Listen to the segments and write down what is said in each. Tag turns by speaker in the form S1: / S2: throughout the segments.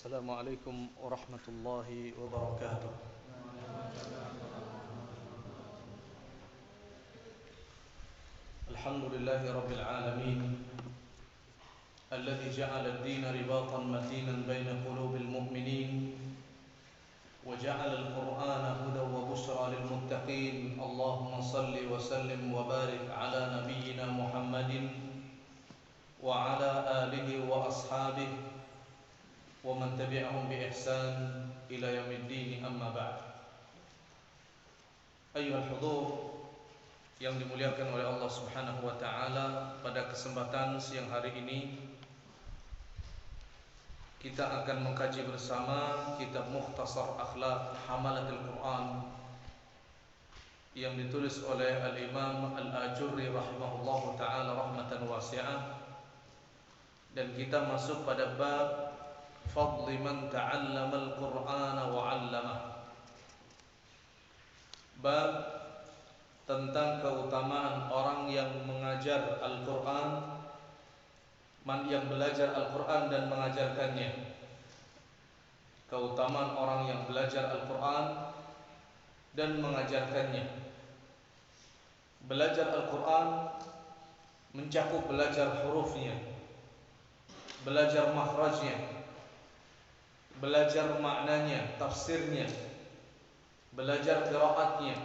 S1: السلام عليكم ورحمة الله وبركاته. الحمد لله رب العالمين الذي جعل الدين رباطا متينا بين قلوب المؤمنين وجعل القرآن هدى وبشرى للمتقين. اللهم صل وسلم وبارك على نبينا محمد وعلى آله وأصحابه ومن تبعهم بإحسان إلى يوم الدين. أما بعد. Ayyuhal hudhur yang dimuliakan oleh Allah Subhanahu wa taala, pada kesempatan siang hari ini kita akan mengkaji bersama kitab Mukhtasar Akhlaq Hamalatul Quran yang ditulis oleh Al-Imam Al-Ajurri rahimahullahu taala rahmatan wasi'ah, dan kita masuk pada bab fadli man ta'allama al-Qur'ana wa 'allamah. Bab tentang keutamaan orang yang mengajar Al-Qur'an, yang belajar Al-Qur'an dan mengajarkannya. Keutamaan orang yang belajar Al-Qur'an dan mengajarkannya. Belajar Al-Qur'an mencakup belajar hurufnya, belajar makhrajnya, belajar maknanya, tafsirnya, belajar qiraatnya.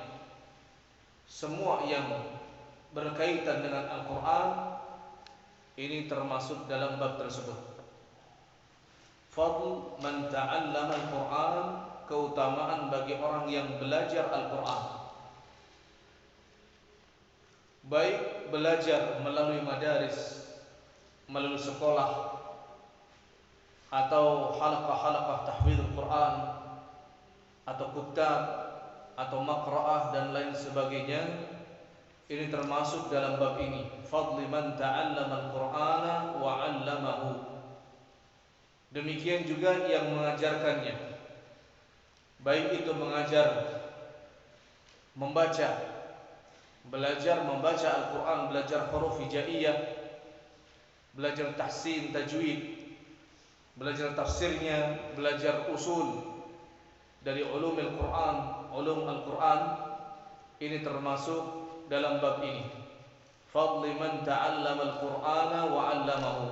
S1: Semua yang berkaitan dengan Al-Quran ini termasuk dalam bab tersebut. Fadl man ta'allama Al-Quran, keutamaan bagi orang yang belajar Al-Quran. Baik belajar melalui madaris, melalui sekolah, atau halaqah-halaqah tahfidz Al-Quran, atau kutab, atau maqra'ah dan lain sebagainya, ini termasuk dalam bab ini. Fadli man ta'allama Al-Qur'ana wa 'allamahu. Demikian juga yang mengajarkannya, baik itu mengajar membaca, belajar membaca Al-Quran, belajar huruf hijaiyah, belajar tahsin, tajwid, belajar tafsirnya, belajar usul dari ulum Al-Quran, ini termasuk dalam bab ini. Fadli man ta'allama Al-Qur'ana wa 'allamahu.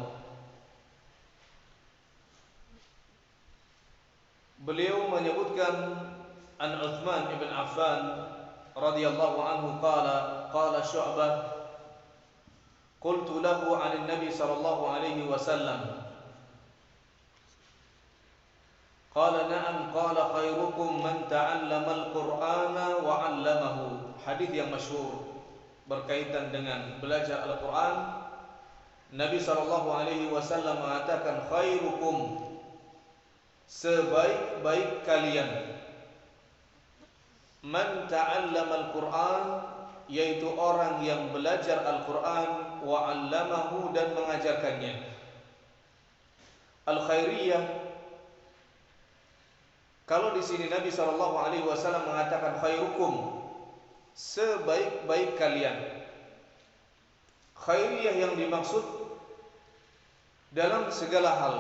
S1: Beliau menyebutkan an Uthman ibn Affan radhiyallahu anhu qala Syu'bah qultu lahu 'an an-nabi sallallahu alaihi wasallam qala na'am qala khairukum man ta'allama al-Qur'ana wa 'allamahu. Hadis yang masyhur berkaitan dengan belajar Al-Qur'an. Nabi sallallahu alaihi wasallam mengatakan khairukum, sebaik-baik kalian, man ta'allama al-Qur'an, yaitu orang yang belajar Al-Qur'an, wa 'allamahu, dan mengajarkannya. Al-khairiyah, kalau di sini Nabi sallallahu alaihi wasallam mengatakan khairukum, sebaik-baik kalian, khairiyah yang dimaksud dalam segala hal,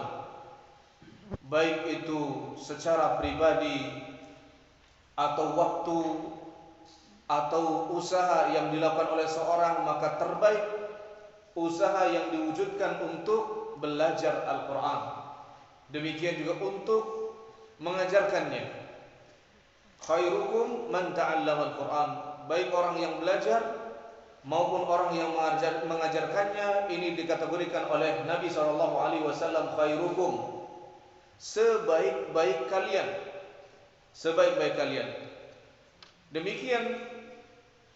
S1: baik itu secara pribadi atau waktu atau usaha yang dilakukan oleh seorang, maka terbaik usaha yang diwujudkan untuk belajar Al-Quran. Demikian juga untuk mengajarkannya. Khairukum man ta'allama Al-Quran, baik orang yang belajar maupun orang yang mengajarkannya, ini dikategorikan oleh Nabi SAW khairukum, sebaik-baik kalian, sebaik-baik kalian. Demikian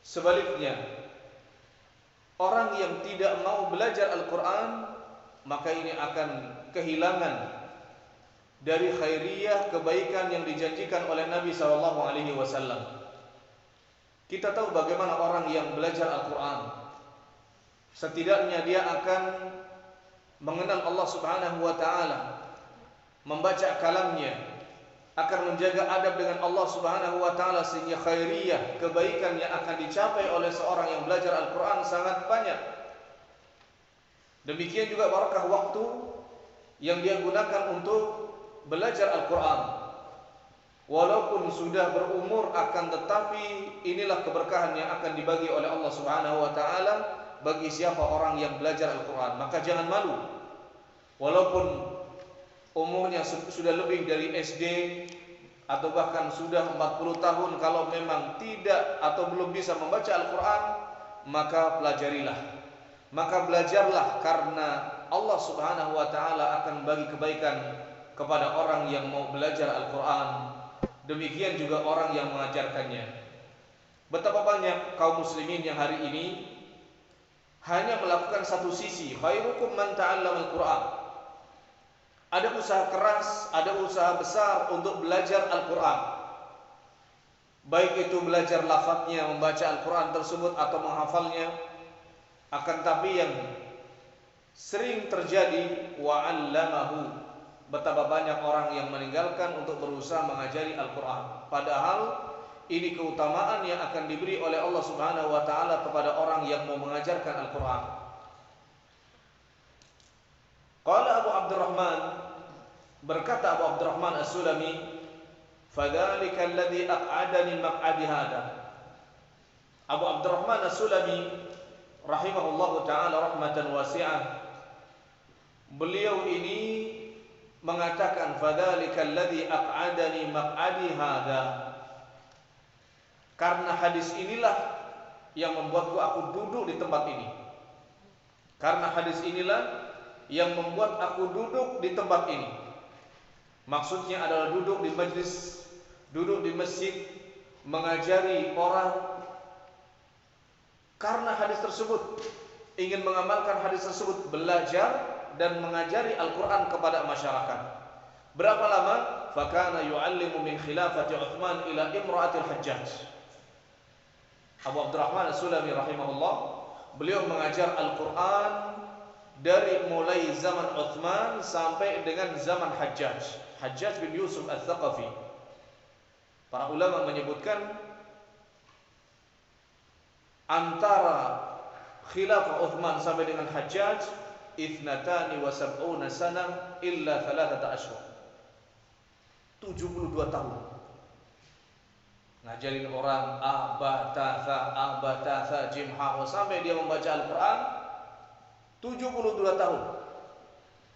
S1: sebaliknya, orang yang tidak mau belajar Al-Quran, maka ini akan kehilangan dari khairiyah, kebaikan yang dijanjikan oleh Nabi SAW. Kita tahu bagaimana orang yang belajar Al-Quran, setidaknya dia akan mengenal Allah Subhanahu wa taala, membaca kalamnya, akan menjaga adab dengan Allah Subhanahu wa taala, sehingga khairiyah, kebaikan yang akan dicapai oleh seorang yang belajar Al-Quran sangat banyak. Demikian juga barakah waktu yang dia gunakan untuk belajar Al-Quran. Walaupun sudah berumur, akan tetapi inilah keberkahan yang akan dibagi oleh Allah Subhanahu wa taala bagi siapa orang yang belajar Al-Quran. Maka jangan malu. Walaupun umurnya sudah lebih dari SD atau bahkan sudah 40 tahun, kalau memang tidak atau belum bisa membaca Al-Quran, maka pelajarilah. Maka belajarlah, karena Allah Subhanahu wa taala akan bagi kebaikan kepada orang yang mau belajar Al-Quran. Demikian juga orang yang mengajarkannya. Betapa banyak kaum muslimin yang hari ini hanya melakukan satu sisi, khairukum man ta'allama al-Quran. Ada usaha keras, ada usaha besar untuk belajar Al-Quran. Baik itu belajar lafadznya, membaca Al-Quran tersebut atau menghafalnya. Akan tapi yang sering terjadi, wa'allamahu, betapa banyak orang yang meninggalkan untuk berusaha mengajari Al-Quran. Padahal ini keutamaan yang akan diberi oleh Allah Subhanahu wa taala kepada orang yang mau mengajarkan Al-Quran. Qala Abu Abdurrahman, berkata Abu Abdurrahman As-Sulami, fadzalika alladhi aq'adani maq'adi hada. Abu Abdurrahman As-Sulami rahimahullahu taala rahmatan wasi'ah, beliau ini mengatakan fadzalika alladzi aq'adani maq'adi hadza, karena hadis inilah yang membuatku aku duduk di tempat ini. Karena hadis inilah yang membuat aku duduk di tempat ini. Maksudnya adalah duduk di majlis, duduk di masjid, mengajari orang. Karena hadis tersebut, ingin mengamalkan hadis tersebut, belajar dan mengajari Al-Quran kepada masyarakat. Berapa lama? Fakana yu'allimu min khilafati Uthman ila imra'atil Hajjaj. Abu Abdurrahman As-Sulami rahimahullah, beliau mengajar Al-Quran dari mulai zaman Uthman sampai dengan zaman Hajjaj, Hajjaj bin Yusuf Al-Thaqafi. Para ulama menyebutkan antara khilafah Uthman sampai dengan Hajjaj 72 sana illa 3 ashhur. 72 tahun ngajarin orang abatatha jimha sampai dia membaca Al-Quran. 72 tahun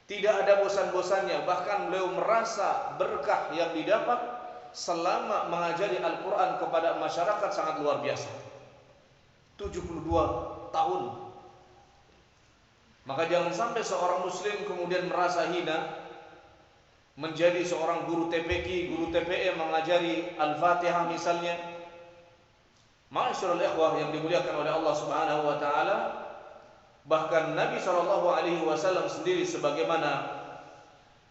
S1: tidak ada bosan-bosannya. Bahkan beliau merasa berkah yang didapat selama mengajari Al-Quran kepada masyarakat sangat luar biasa. 72 tahun. Maka jangan sampai seorang muslim kemudian merasa hina menjadi seorang guru TPQ, guru TPE mengajari Al-Fatihah misalnya. Ma'asyiral ikhwah yang dimuliakan oleh Allah Subhanahu wa taala, bahkan Nabi SAW sendiri sebagaimana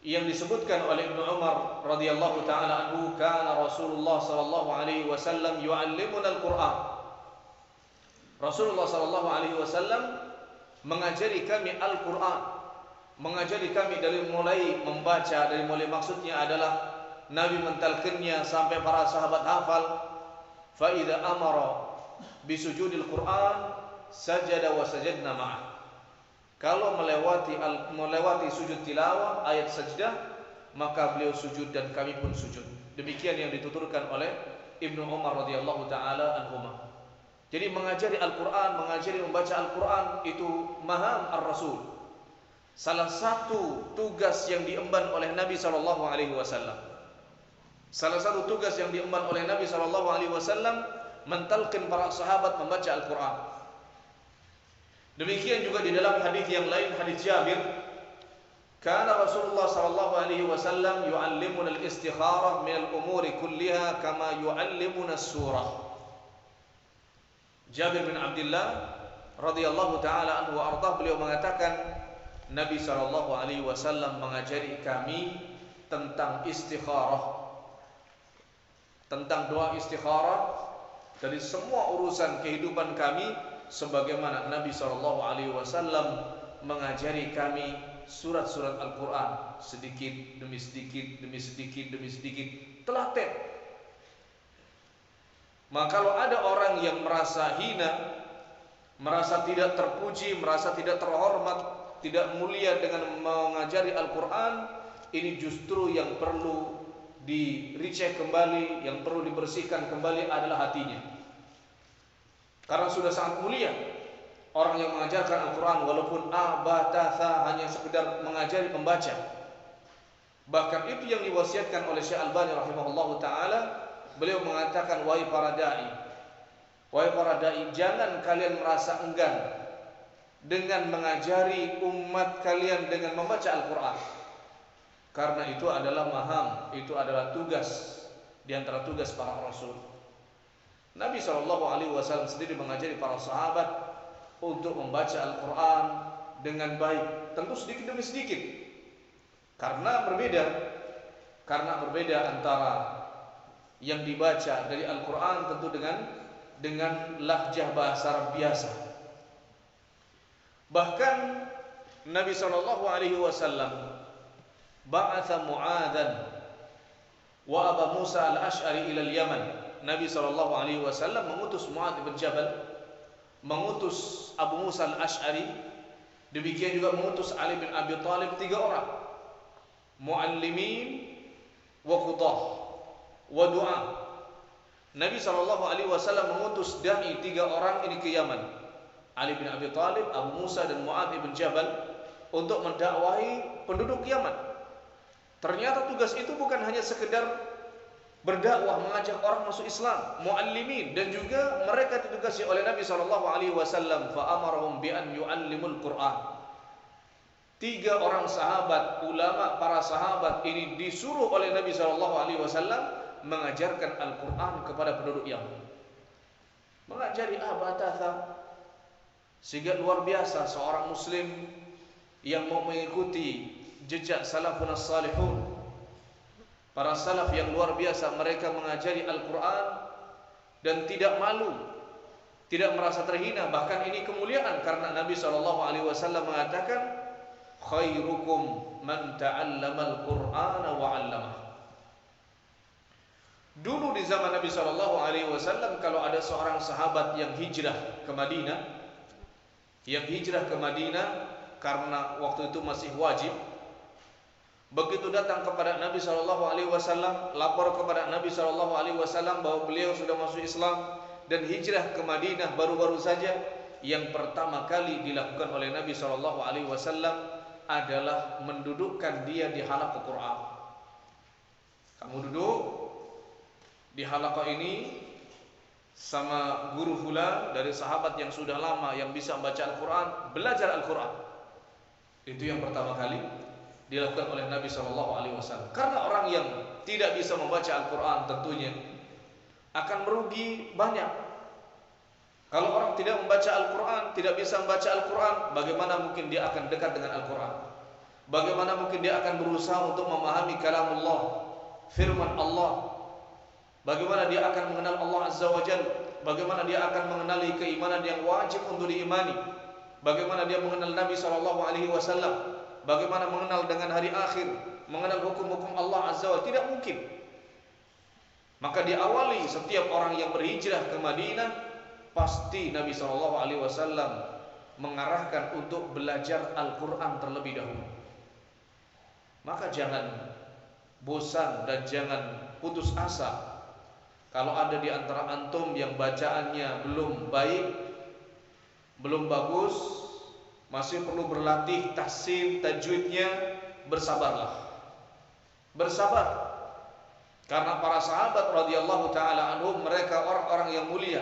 S1: yang disebutkan oleh Ibnu Umar radhiyallahu taala anhu, kana Rasulullah sallallahu alaihi wasallam yu'allimuna al-Qur'an. Rasulullah sallallahu alaihi wasallam mengajari kami Al-Quran, mengajari kami dari mulai membaca, dari mulai maksudnya adalah Nabi mentalkinnya sampai para sahabat hafal. Fa idza amara bisujudil Quran sajada wa sajadna ma'ah. Kalau melewati sujud tilawah, ayat sajdah, maka beliau sujud dan kami pun sujud. Demikian yang dituturkan oleh Ibnu Umar radhiyallahu taala anhuma. Jadi mengajari Al-Quran, mengajari membaca Al-Quran itu maham ar-Rasul. Salah satu tugas yang diemban oleh Nabi SAW. Salah satu tugas yang diemban oleh Nabi SAW mentalkin para sahabat membaca Al-Quran. Demikian juga di dalam hadis yang lain, hadis Jabir, kana Rasulullah SAW yu'allimuna al-istikharah min al-umuri kulliha kama yu'allimuna as-surah. Jabir bin Abdullah radhiyallahu taala anhu wa ardhah, beliau mengatakan Nabi SAW mengajari kami tentang istikharah, tentang doa istikharah dari semua urusan kehidupan kami, sebagaimana Nabi SAW mengajari kami surat-surat Al-Quran sedikit demi sedikit demi sedikit demi sedikit, telaten. Maka kalau ada orang yang merasa hina, merasa tidak terpuji, merasa tidak terhormat, tidak mulia dengan mengajari Al-Quran, ini justru yang perlu dicek kembali, yang perlu dibersihkan kembali adalah hatinya. Karena sudah sangat mulia orang yang mengajarkan Al-Quran, walaupun abatatha, hanya sekedar mengajari membaca. Bahkan itu yang diwasiatkan oleh Syekh Albani rahimahullahu taala. Beliau mengatakan, wahai para dai, jangan kalian merasa enggan dengan mengajari umat kalian dengan membaca Al-Quran, karena itu adalah maham, itu adalah tugas di antara tugas para rasul. Nabi SAW sendiri mengajari para sahabat untuk membaca Al-Quran dengan baik, tentu sedikit demi sedikit, karena berbeda antara yang dibaca dari Al-Quran tentu dengan lahjah bahasa Arab biasa. Bahkan Nabi SAW ba'atha Mu'adhan wa Aba Musa al-Ash'ari ila al-Yaman. Nabi SAW mengutus Mu'adh bin Jabal, mengutus Abu Musa al-Ash'ari, demikian juga mengutus Ali bin Abi Thalib, 3 orang muallimin wa qudah wa du'a. Nabi SAW mengutus dai 3 orang ini ke Yaman, Ali bin Abi Thalib, Abu Musa dan Mu'adh bin Jabal, untuk mendakwahi penduduk Yaman. Ternyata tugas itu bukan hanya sekedar berdakwah, mengajak orang masuk Islam, muallimin, dan juga mereka ditugasi oleh Nabi SAW, fa amarahum bi an yu'allimul Qur'an. 3 orang sahabat, ulama, para sahabat ini disuruh oleh Nabi SAW mengajarkan Al-Quran kepada penduduk Yaman, mengajari abatatha. Sehingga luar biasa seorang muslim yang mau mengikuti jejak salafun as-salihun, para salaf yang luar biasa. Mereka mengajari Al-Quran dan tidak malu, tidak merasa terhina. Bahkan ini kemuliaan, karena Nabi SAW mengatakan, khairukum man ta'allamal Qur'ana wa 'allamah. Dulu di zaman Nabi SAW, kalau ada seorang sahabat yang hijrah ke Madinah, karena waktu itu masih wajib, begitu datang kepada Nabi SAW, lapor kepada Nabi SAW bahwa beliau sudah masuk Islam dan hijrah ke Madinah baru-baru saja, yang pertama kali dilakukan oleh Nabi SAW adalah mendudukkan dia di halaqah Quran. Kamu duduk di halaqah ini sama guru fulan dari sahabat yang sudah lama, yang bisa membaca Al-Quran, belajar Al-Quran. Itu yang pertama kali dilakukan oleh Nabi SAW. Karena orang yang tidak bisa membaca Al-Quran tentunya akan merugi banyak. Kalau orang tidak membaca Al-Quran, tidak bisa membaca Al-Quran, bagaimana mungkin dia akan dekat dengan Al-Quran? Bagaimana mungkin dia akan berusaha untuk memahami kalamullah, firman Allah? Bagaimana dia akan mengenal Allah Azza wa Jalla? Bagaimana dia akan mengenali keimanan yang wajib untuk diimani? Bagaimana dia mengenal Nabi SAW? Bagaimana mengenal dengan hari akhir? Mengenal hukum-hukum Allah Azza wa Jalla? Tidak mungkin. Maka diawali setiap orang yang berhijrah ke Madinah, pasti Nabi SAW mengarahkan untuk belajar Al-Quran terlebih dahulu. Maka jangan bosan dan jangan putus asa. Kalau ada di antara antum yang bacaannya belum baik, belum bagus, masih perlu berlatih tahsin, tajwidnya, bersabarlah. Bersabar. Karena para sahabat radhiyallahu taala anhum, mereka orang-orang yang mulia,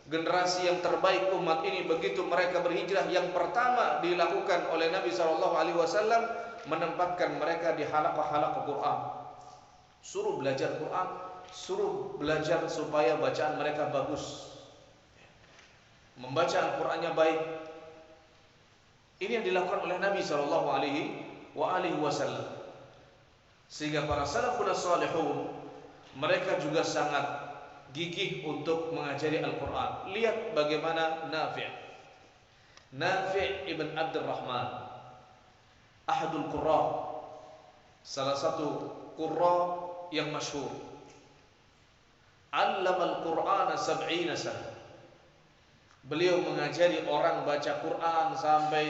S1: generasi yang terbaik umat ini. Begitu mereka berhijrah, yang pertama dilakukan oleh Nabi SAW menempatkan mereka di halaqah-halaqah Quran. Suruh belajar Quran, suruh belajar supaya bacaan mereka bagus, membaca Al-Qurannya baik. Ini yang dilakukan oleh Nabi SAW. Sehingga para salafun as-salihun, mereka juga sangat gigih untuk mengajari Al-Quran. Lihat bagaimana Nafi' ibn Abdurrahman, ahadul qurra, salah satu qurra yang masyhur. Allamal Qur'ana 70 sana. Beliau mengajari orang baca Quran sampai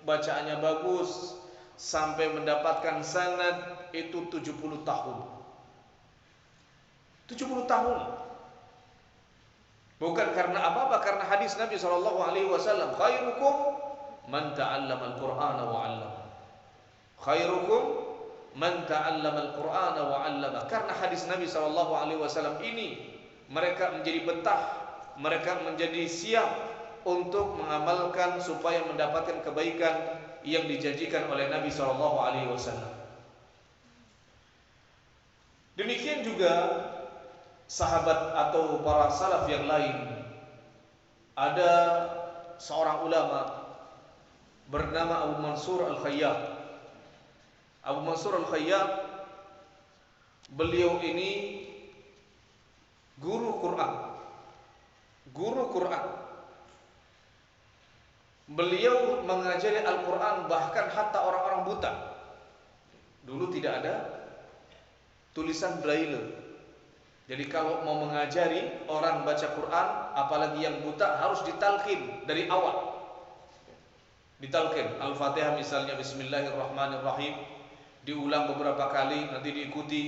S1: bacaannya bagus, sampai mendapatkan sanad itu 70 tahun. 70 tahun. Bukan karena apa-apa, karena hadis Nabi sallallahu alaihi wasallam, khairukum man ta'allama al-Qur'ana wa 'allama. Khairukum man ta'allama al-Qur'ana wa 'allama. Karena hadis Nabi sallallahu alaihi wasallam ini, mereka menjadi betah, mereka menjadi siap untuk mengamalkan supaya mendapatkan kebaikan yang dijanjikan oleh Nabi sallallahu alaihi wasallam. Demikian juga sahabat atau para salaf yang lain. Ada seorang ulama bernama Abu Mansur Al-Khayyat. Abu Mansur Al-Khayyat, beliau ini guru Quran. Guru Quran. Beliau mengajari Al-Quran bahkan hatta orang-orang buta. Dulu tidak ada tulisan braille. Jadi kalau mau mengajari orang baca Quran, apalagi yang buta, harus ditalqin dari awal. Ditalqin Al-Fatihah misalnya, Bismillahirrahmanirrahim, diulang beberapa kali, nanti diikuti.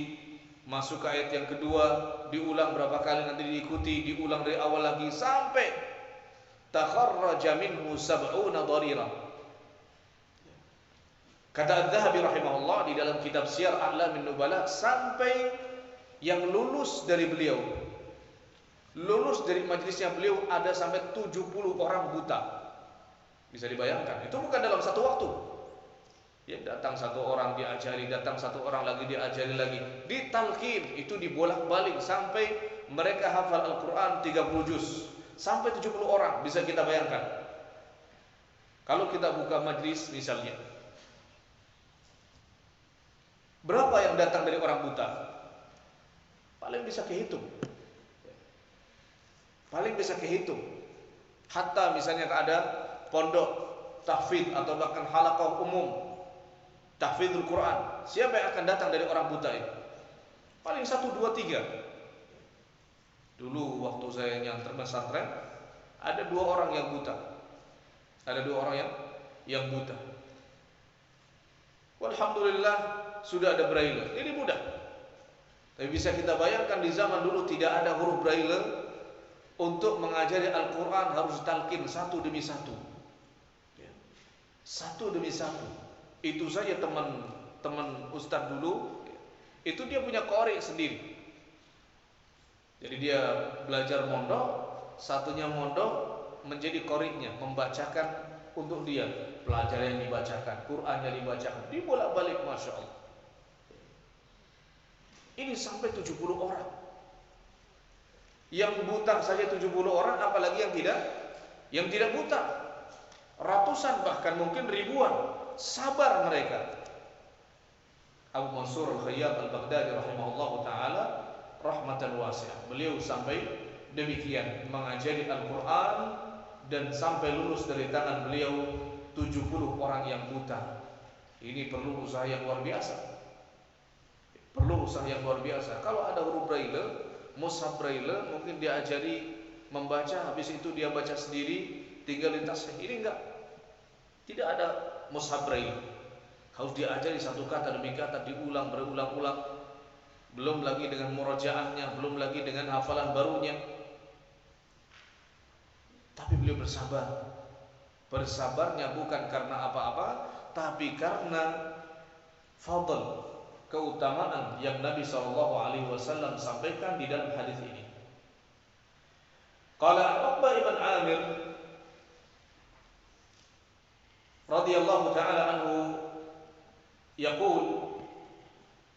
S1: Masuk ke ayat yang kedua, diulang berapa kali, nanti diikuti, diulang dari awal lagi sampai takharraja minhu sab'una darira. Kata Az-Zahabi rahimahullah di dalam kitab Siyar A'lamin Nubala, sampai yang lulus dari beliau, lulus dari majelisnya beliau ada sampai 70 orang buta. Bisa dibayangkan, itu bukan dalam satu waktu. Ya, datang satu orang diajari, datang satu orang lagi diajari lagi, ditalqin, itu dibolak-balik sampai mereka hafal Al-Quran 30 juz, sampai 70 orang. Bisa kita bayangkan. Kalau kita buka majlis misalnya, berapa yang datang dari orang buta? Paling bisa kehitung. Paling bisa kehitung. Hatta misalnya ada pondok tahfidz atau bahkan halaqah umum tahfidzul Quran, siapa yang akan datang dari orang buta itu? Paling 1, 2, 3. Dulu waktu saya nyantren pesantren, ada 2 orang yang buta. Ada 2 orang yang buta. Alhamdulillah sudah ada braille. Ini mudah. Tapi bisa kita bayangkan di zaman dulu tidak ada huruf braille, untuk mengajari Al-Quran harus talqin satu demi satu. Satu demi satu. Itu saja teman ustadz dulu, itu dia punya qori sendiri. Jadi dia belajar mondok, satunya mondok menjadi qorinya, membacakan untuk dia. Pelajaran yang dibacakan, Quran yang dibacakan, dibolak-balik, Masya Allah. Ini sampai 70 orang. Yang buta saja 70 orang, apalagi yang tidak buta. Ratusan bahkan mungkin ribuan. Sabar mereka. Abu Mansur Al-Khayyat Al-Baghdadi rahimahullahu ta'ala rahmatan wasi'ah. Beliau sampai demikian mengajari Al-Quran, dan sampai lulus dari tangan beliau 70 orang yang buta. Ini perlu usaha yang luar biasa. Perlu usaha yang luar biasa. Kalau ada huruf braille, mushaf braille, mungkin diajari membaca, habis itu dia baca sendiri, tinggal lintas. Ini enggak. Tidak ada mushaf braille. Harus diajari satu kata demi kata, diulang berulang-ulang. Belum lagi dengan murajaahnya, belum lagi dengan hafalan barunya. Tapi beliau bersabar. Bersabarnya bukan karena apa-apa, tapi karena fadl, keutamaan yang Nabi SAW sampaikan di dalam hadis ini. Qala Uqbah ibn Amir radhiyallahu taala anhu yaqul,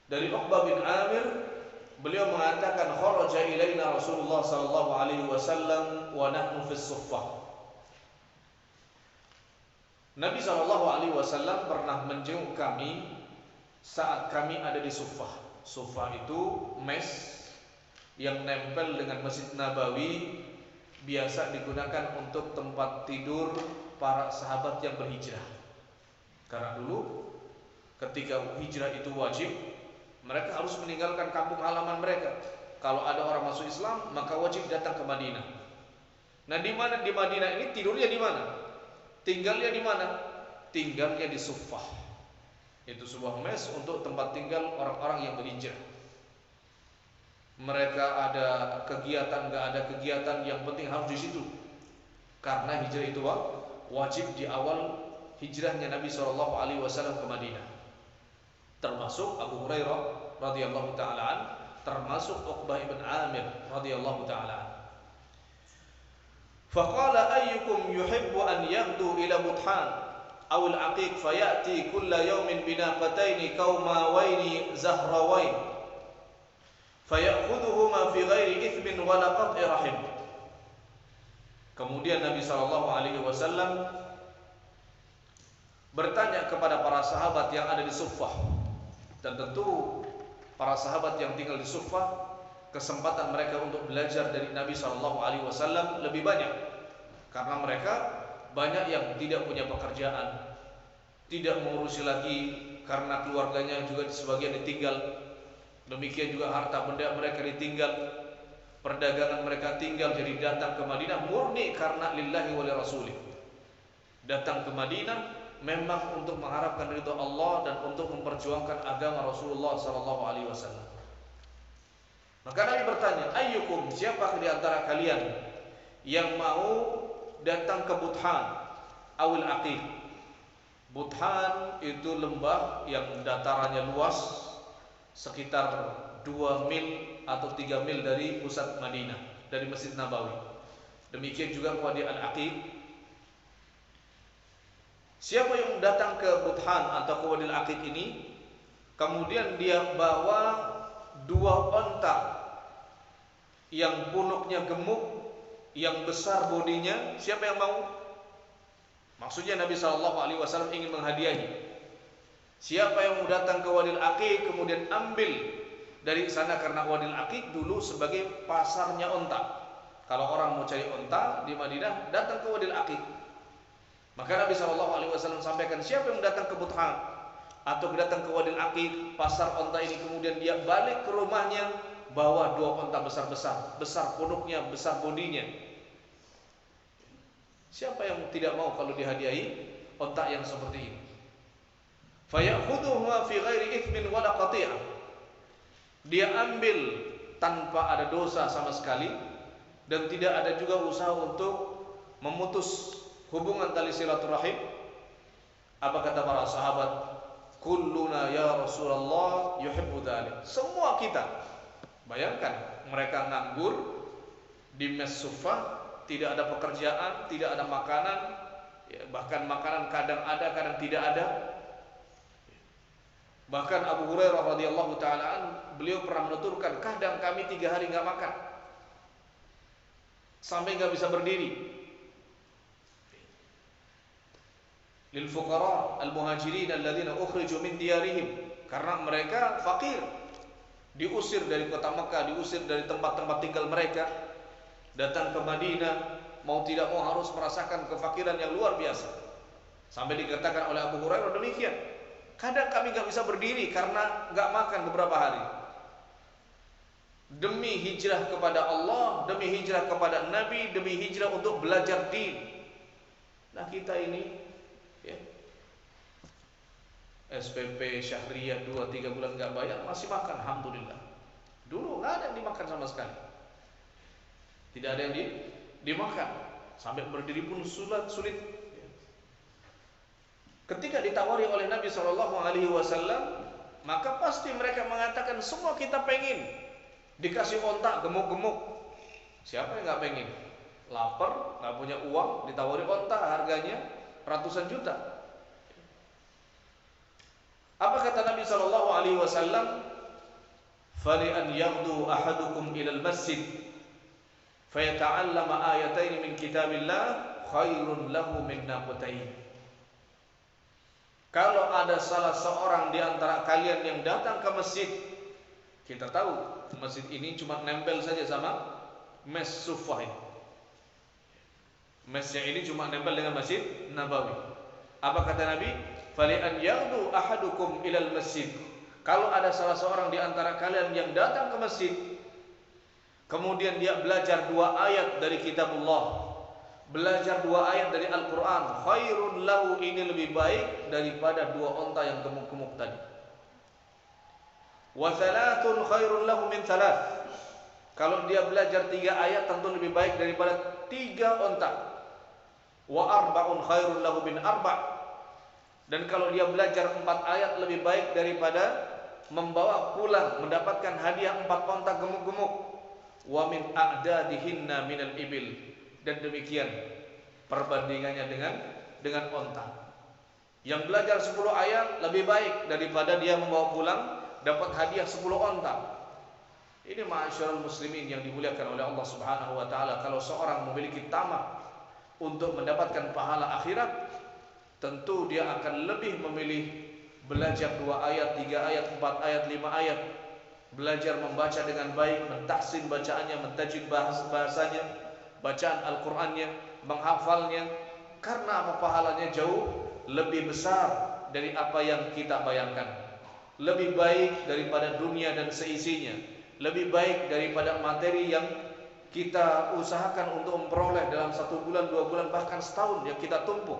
S1: dari Uqbah bin Amir, beliau mengatakan, kharaja ilaina Rasulullah sallallahu alaihi wasallam wa nahnu fis suffah. Nabi sallallahu alaihi wasallam pernah menjenguk kami saat kami ada di Suffah. Suffah itu mes yang nempel dengan Masjid Nabawi, biasa digunakan untuk tempat tidur para sahabat yang berhijrah. Karena dulu ketika hijrah itu wajib, mereka harus meninggalkan kampung halaman mereka. Kalau ada orang masuk Islam, maka wajib datang ke Madinah. Nah, di mana di Madinah ini tidurnya di mana? Tinggalnya di mana? Tinggalnya di Suffah. Itu sebuah mes untuk tempat tinggal orang-orang yang berhijrah. Mereka ada kegiatan, nggak ada kegiatan, yang penting harus di situ. Karena hijrah itu wajib di awal hijrahnya Nabi SAW ke Madinah. Termasuk Abu Hurairah radhiyallahu taala an, termasuk Uqbah ibn Amir radhiyallahu taala an. Faqala ayyukum yuhibbu an yaghdu ila Buthan aw al-Aqiq fayati kulla yawmin binaqataini qaumawaini zahrawain fayakhudhuhuma fi ghairi ithmin wala qat'i rahim. Kemudian Nabi SAW bertanya kepada para sahabat yang ada di Suffah, dan tentu para sahabat yang tinggal di Suffah, kesempatan mereka untuk belajar dari Nabi SAW lebih banyak, karena mereka banyak yang tidak punya pekerjaan, tidak mengurusi lagi karena keluarganya juga sebagian ditinggal. Demikian juga harta benda mereka ditinggal, perdagangan mereka tinggal. Jadi datang ke Madinah murni karena lillahi wa li rasulih. Datang ke Madinah memang untuk mengharapkan ridha Allah dan untuk memperjuangkan agama Rasulullah SAW. Maka Nabi bertanya, ayyukum, siapa di antara kalian yang mau datang ke Buthan awil Aqiq? Buthan itu lembah yang datarannya luas, sekitar 2 mil atau 3 mil dari pusat Madinah, dari Masjid Nabawi. Demikian juga Wadi Al-Aqiq. Siapa yang datang ke Buthan atau ke Wadi Al-Aqiq ini, kemudian dia bawa 2 onta yang punuknya gemuk, yang besar bodinya, siapa yang mau? Maksudnya Nabi SAW ingin menghadiahi. Siapa yang mau datang ke Wadi Al-Aqiq kemudian ambil dari sana, karena Wadi Al-Aqiq dulu sebagai pasarnya onta. Kalau orang mau cari onta di Madinah, datang ke Wadi Al-Aqiq. Maka Nabi SAW sampaikan, siapa yang datang ke Buthan atau datang ke Wadi Al-Aqiq, pasar onta ini, kemudian dia balik ke rumahnya bawa 2 onta besar-besar, besar punuknya, besar bodinya. Siapa yang tidak mau kalau dihadiahi onta yang seperti ini? Fayakhudhuha fi ghairi ithmin wala qati'ah. Dia ambil tanpa ada dosa sama sekali, dan tidak ada juga usaha untuk memutus hubungan tali silaturahim. Apa kata para sahabat? Kulluna ya Rasulullah yuhibbu dzalik. Semua kita. Bayangkan, mereka nganggur di mes Suffah, tidak ada pekerjaan, tidak ada makanan, ya, bahkan makanan kadang ada, kadang tidak ada. Bahkan Abu Hurairah radhiyallahu taala an, beliau pernah menuturkan, kadang kami 3 hari nggak makan, sampai nggak bisa berdiri. Lil fuqara al muhajirin alladzina ukhriju min diyarihim, karena mereka fakir, diusir dari kota Mekah, diusir dari tempat-tempat tinggal mereka, datang ke Madinah, mau tidak mau harus merasakan kefakiran yang luar biasa. Sampai dikatakan oleh Abu Hurairah demikian, kadang kami nggak bisa berdiri karena nggak makan beberapa hari. Demi hijrah kepada Allah, demi hijrah kepada Nabi, demi hijrah untuk belajar din. Nah kita ini, ya, SPP Syahriyah 2-3 bulan nggak bayar masih makan, alhamdulillah. Dulu nggak ada yang dimakan sama sekali, tidak ada yang dimakan, sampai berdiri pun sulit. Ketika ditawari oleh Nabi SAW, maka pasti mereka mengatakan, semua kita pengen dikasih onta gemuk-gemuk. Siapa yang nggak pengen? Lapar, nggak punya uang, ditawari onta harganya ratusan juta. Apa kata Nabi SAW? Fali an yaghdu ahadukum ilal masjid fayata'allama ayatain min kitabillah khairun lahu min naqatain. Kalau ada salah seorang di antara kalian yang datang ke masjid, kita tahu masjid ini cuma nempel saja sama mes Suffah ini. Mesnya ini cuma nempel dengan Masjid Nabawi. Apa kata Nabi? Fali an yaghdu ahadukum ilal masjid. Kalau ada salah seorang di antara kalian yang datang ke masjid, kemudian dia belajar 2 ayat dari kitabullah, belajar 2 ayat dari Al-Quran, khairun lahu, ini lebih baik daripada 2 onta yang gemuk-gemuk tadi. Wa thalathun khairun lahu min thalath, kalau dia belajar 3 ayat tentu lebih baik daripada 3 onta. Wa arba'un khairun lahu min arba', dan kalau dia belajar 4 ayat lebih baik daripada membawa pulang mendapatkan hadiah 4 onta gemuk-gemuk. Wa min a'dadihinna minal ibil, dan demikian perbandingannya dengan onta. Yang belajar 10 ayat lebih baik daripada dia membawa pulang dapat hadiah 10 onta. Ini ma'asyiral muslimin yang dimuliakan oleh Allah Subhanahu wa taala. Kalau seorang memiliki tamak untuk mendapatkan pahala akhirat, tentu dia akan lebih memilih belajar 2 ayat, 3 ayat, 4 ayat, 5 ayat. Belajar membaca dengan baik, mentahsin bacaannya, mentajwid bahasanya, bacaan Al-Qur'annya, menghafalnya. Karena apa? Pahalanya jauh lebih besar dari apa yang kita bayangkan. Lebih baik daripada dunia dan seisinya. Lebih baik daripada materi yang kita usahakan untuk memperoleh dalam 1 bulan, 2 bulan, bahkan setahun yang kita tumpuk.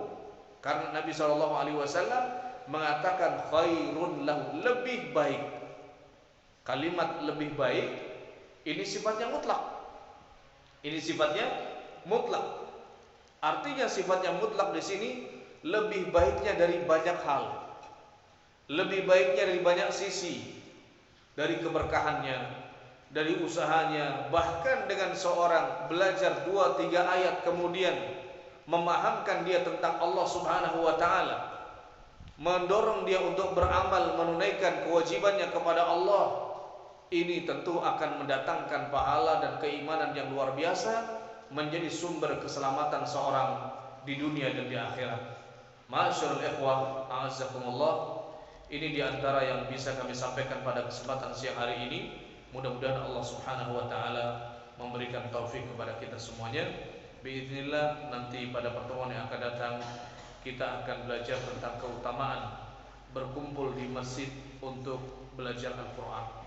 S1: Karena Nabi SAW mengatakan khairun lahu, lebih baik. Kalimat lebih baik ini sifatnya mutlak. Ini sifatnya mutlak. Artinya sifatnya mutlak di sini lebih baiknya dari banyak hal. Lebih baiknya dari banyak sisi. Dari keberkahannya, dari usahanya, bahkan dengan seorang belajar 2-3 ayat kemudian memahamkan dia tentang Allah Subhanahu wa taala, mendorong dia untuk beramal, menunaikan kewajibannya kepada Allah. Ini tentu akan mendatangkan pahala dan keimanan yang luar biasa, menjadi sumber keselamatan seorang di dunia dan di akhirat. Masyarul ikhwah, a'azzakumullah, ini diantara yang bisa kami sampaikan pada kesempatan siang hari ini. Mudah-mudahan Allah Subhanahu wa taala memberikan taufik kepada kita semuanya. Biiznillah, nanti pada pertemuan yang akan datang kita akan belajar tentang keutamaan berkumpul di masjid untuk belajar Al-Quran.